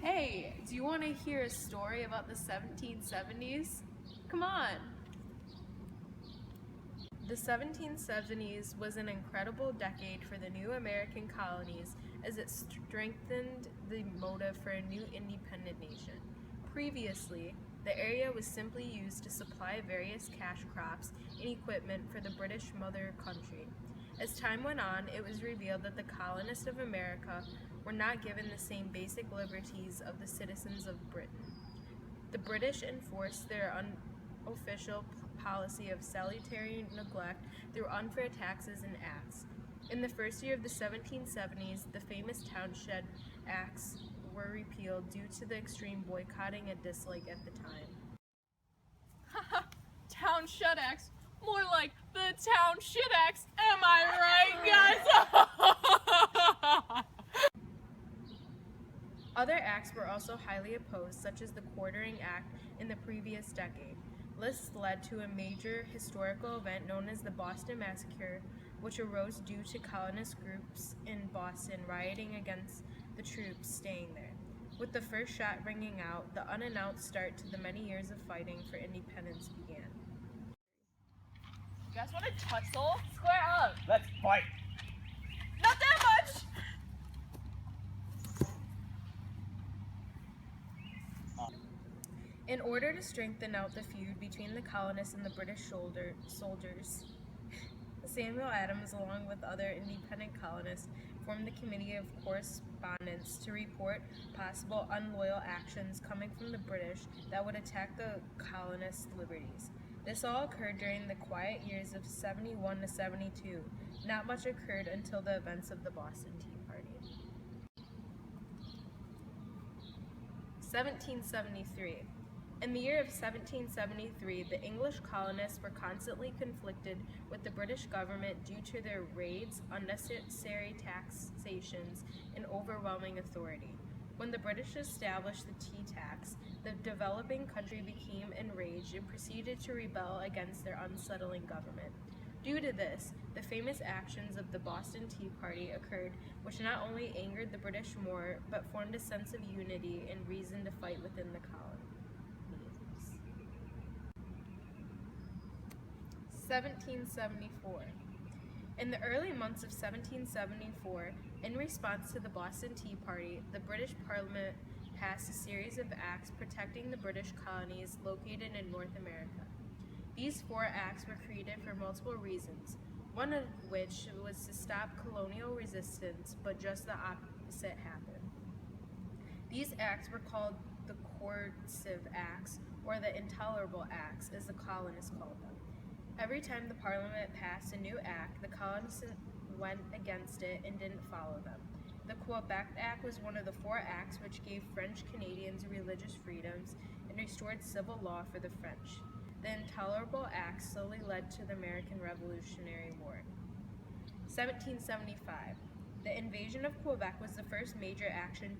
Hey, do you want to hear a story about the 1770s? Come on! The 1770s was an incredible decade for the new American colonies as it strengthened the motive for a new independent nation. Previously, the area was simply used to supply various cash crops and equipment for the British mother country. As time went on, it was revealed that the colonists of America were not given the same basic liberties of the citizens of Britain. The British enforced their unofficial policy of salutary neglect through unfair taxes and acts. In the first year of the 1770s, the famous Townshend Acts were repealed due to the extreme boycotting and dislike at the time. Townshend Acts? More like the Town Shit Acts, am I right, guys? Other acts were also highly opposed, such as the Quartering Act in the previous decade. This led to a major historical event known as the Boston Massacre, which arose due to colonist groups in Boston rioting against the troops staying there. With the first shot ringing out, the unannounced start to the many years of fighting for independence began. You guys want to tussle? Square up! Let's fight! Not that much! In order to strengthen out the feud between the colonists and the British soldiers, Samuel Adams, along with other independent colonists, formed the Committee of Correspondence to report possible unloyal actions coming from the British that would attack the colonists' liberties. This all occurred during the quiet years of 71 to 72. Not much occurred until the events of the Boston Tea Party. 1773. In the year of 1773, the English colonists were constantly conflicted with the British government due to their raids, unnecessary taxations, and overwhelming authority. When the British established the tea tax, the developing country became enraged and proceeded to rebel against their unsettling government. Due to this, the famous actions of the Boston Tea Party occurred, which not only angered the British more, but formed a sense of unity and reason to fight within the colonies. 1774. In the early months of 1774, in response to the Boston Tea Party, the British Parliament passed a series of acts protecting the British colonies located in North America. These 4 acts were created for multiple reasons, one of which was to stop colonial resistance, but just the opposite happened. These acts were called the coercive acts, or the intolerable acts, as the colonists called them. Every time the Parliament passed a new act, the colonists went against it and didn't follow them. The Quebec Act was one of the 4 acts which gave French Canadians religious freedoms and restored civil law for the French. The Intolerable Acts slowly led to the American Revolutionary War. 1775. The invasion of Quebec was the first major action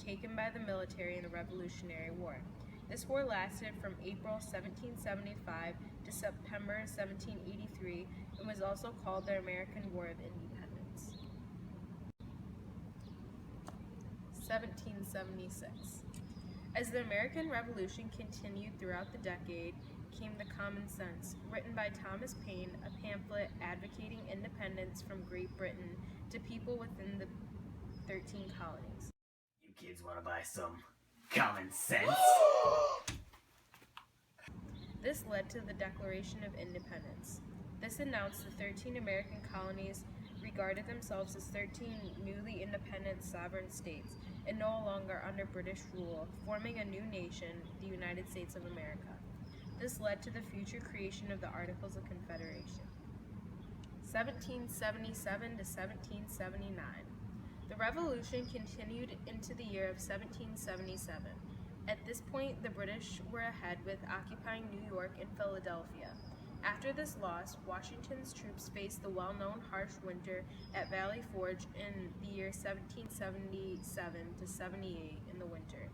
taken by the military in the Revolutionary War. This war lasted from April 1775 to September 1783 and was also called the American War of Independence. 1776. As the American Revolution continued throughout the decade, came The Common Sense, written by Thomas Paine, a pamphlet advocating independence from Great Britain to people within the 13 colonies. You kids want to buy some common sense? This led to the Declaration of Independence. This announced the 13 American colonies regarded themselves as 13 newly independent sovereign states and no longer under British rule, forming a new nation, the United States of America. This led to the future creation of the Articles of Confederation. 1777 to 1779. The Revolution continued into the year of 1777. At this point, the British were ahead with occupying New York and Philadelphia. After this loss, Washington's troops faced the well-known harsh winter at Valley Forge in the year 1777 to 78 in the winter.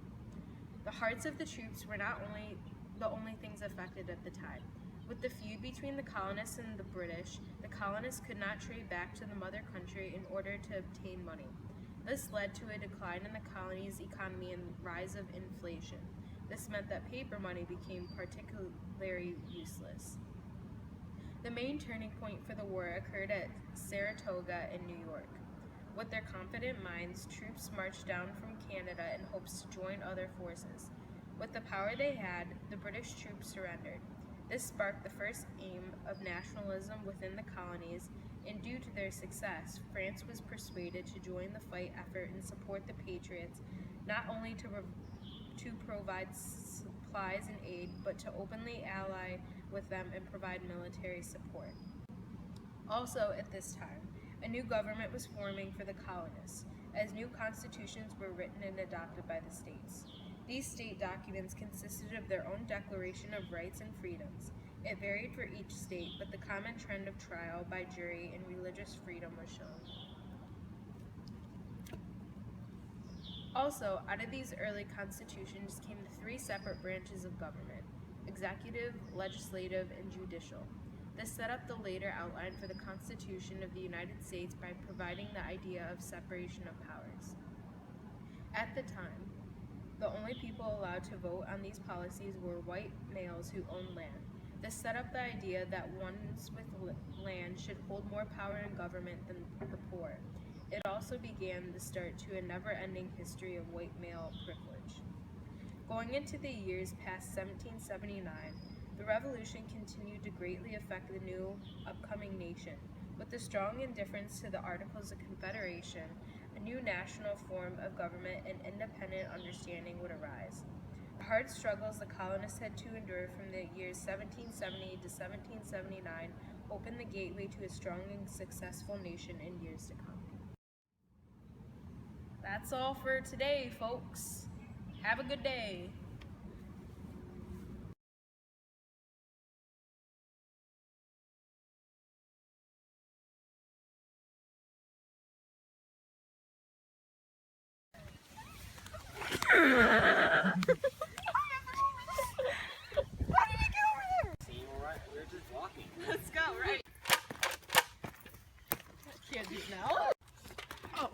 The hearts of the troops were not only the only things affected at the time. With the feud between the colonists and the British, the colonists could not trade back to the mother country in order to obtain money. This led to a decline in the colony's economy and rise of inflation. This meant that paper money became particularly useless. The main turning point for the war occurred at Saratoga in New York. With their confident minds, troops marched down from Canada in hopes to join other forces. With the power they had, the British troops surrendered. This sparked the first aim of nationalism within the colonies, and due to their success, France was persuaded to join the fight effort and support the Patriots, not only to provide supplies and aid, but to openly ally with them and provide military support. Also, at this time, a new government was forming for the colonists, as new constitutions were written and adopted by the states. These state documents consisted of their own declaration of rights and freedoms. It varied for each state, but the common trend of trial by jury and religious freedom was shown. Also, out of these early constitutions came the three separate branches of government: executive, legislative, and judicial. This set up the later outline for the Constitution of the United States by providing the idea of separation of powers. At the time, the only people allowed to vote on these policies were white males who owned land. This set up the idea that ones with land should hold more power in government than the poor. It also began the start to a never-ending history of white male privilege. Going into the years past 1779, the Revolution continued to greatly affect the new upcoming nation. With the strong indifference to the Articles of Confederation, a new national form of government and independent understanding would arise. The hard struggles the colonists had to endure from the years 1770 to 1779 opened the gateway to a strong and successful nation in years to come. That's all for today, folks. Have a good day. We're just walking. Let's go, right? Can't do it now. Oh.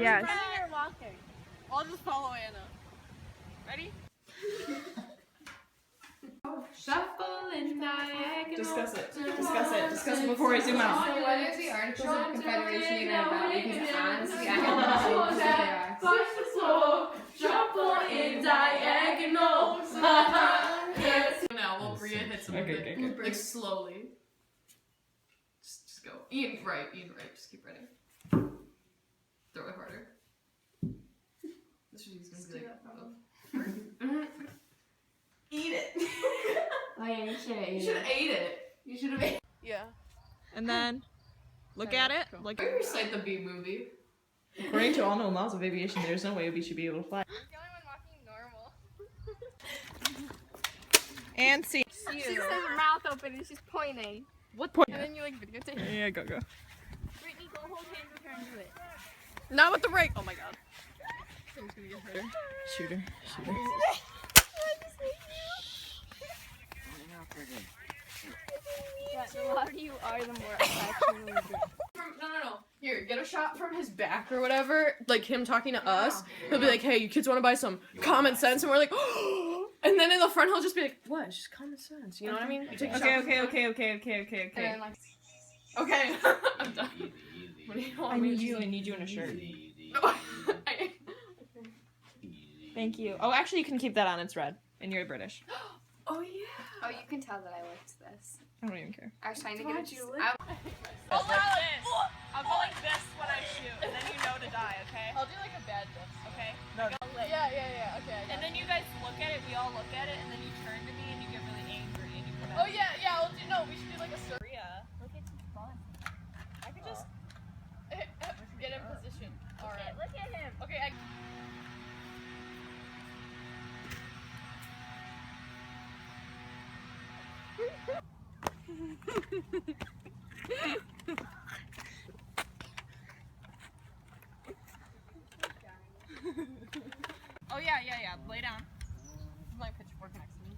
Yes. You're walking. I'll just follow Anna. Ready? Shuffle and diagonal. Discuss it before I zoom out. So what is the Articles of Confederation even about? Because honestly, I have no clue what they are. Shuffle in diagonals. Now, while Bria hits him Okay. like slowly. Just go. Ian right. Just keep running. Throw it harder. This is gonna be like, eat it. Oh yeah, you should have You should have ate it. You should have ate. Yeah. And then look at it. Like I can recite the B movie. according to all known laws of aviation, there's no way we should be able to fly. I'm the only one walking normal. And see. She just has her mouth open and she's pointing. What point? And then you like videotape. Yeah, go. Brittany, go hold hands with her and do it. Not with the brake. Oh my god. Someone's gonna get hurt. Shoot her. Yeah, the louder you are, the more affection we get. No. Here, get a shot from his back or whatever. Like him talking to us. He'll be like, "Hey, you kids want to buy some common sense?" And we're like, "Oh!" And then in the front, he'll just be like, "What? It's just common sense." You know what I mean? You take a shot. Okay. And then like, Okay. I'm done. Easy. What do you want I me need to you. do? I need you in a shirt. Easy. Thank you. Oh, actually, you can keep that on. It's red, and you're British. Oh yeah. oh, you can tell that I liked this. I don't even care. I was trying to Why'd get it. you I- I'll go like this. I'll go like this when I shoot, and then you know to die, okay? I'll do like a bad jump. Okay? No. Yeah, okay. And then you guys look at it, we all look at it, and then you turn to me and you get really angry and you come Oh yeah, we should do like a story. Look at some fun. I could just Get in position. Alright. look at him. Okay, Oh yeah. Lay down. There's my pitchfork next to me.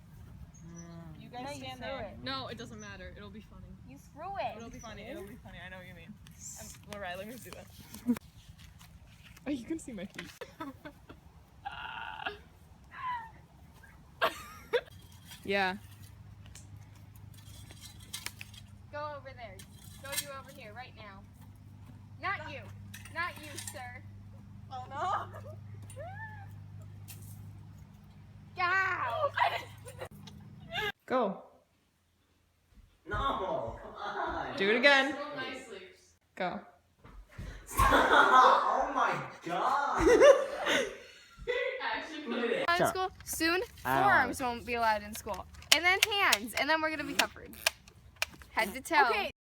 You guys stand there. it. No, it doesn't matter. It'll be funny. You threw it. It'll be funny. It'll be funny. I know what you mean. Alright, let me do it. Oh, you can see my feet. Yeah. Go over there. Go do over here right now. Not you. Not you, sir. Oh no. Go. Go. No, come on. Do it again. Go. Stop. Oh my god. In school soon, forearms won't be allowed in school, and then hands, and then we're gonna be covered, head to toe. Okay,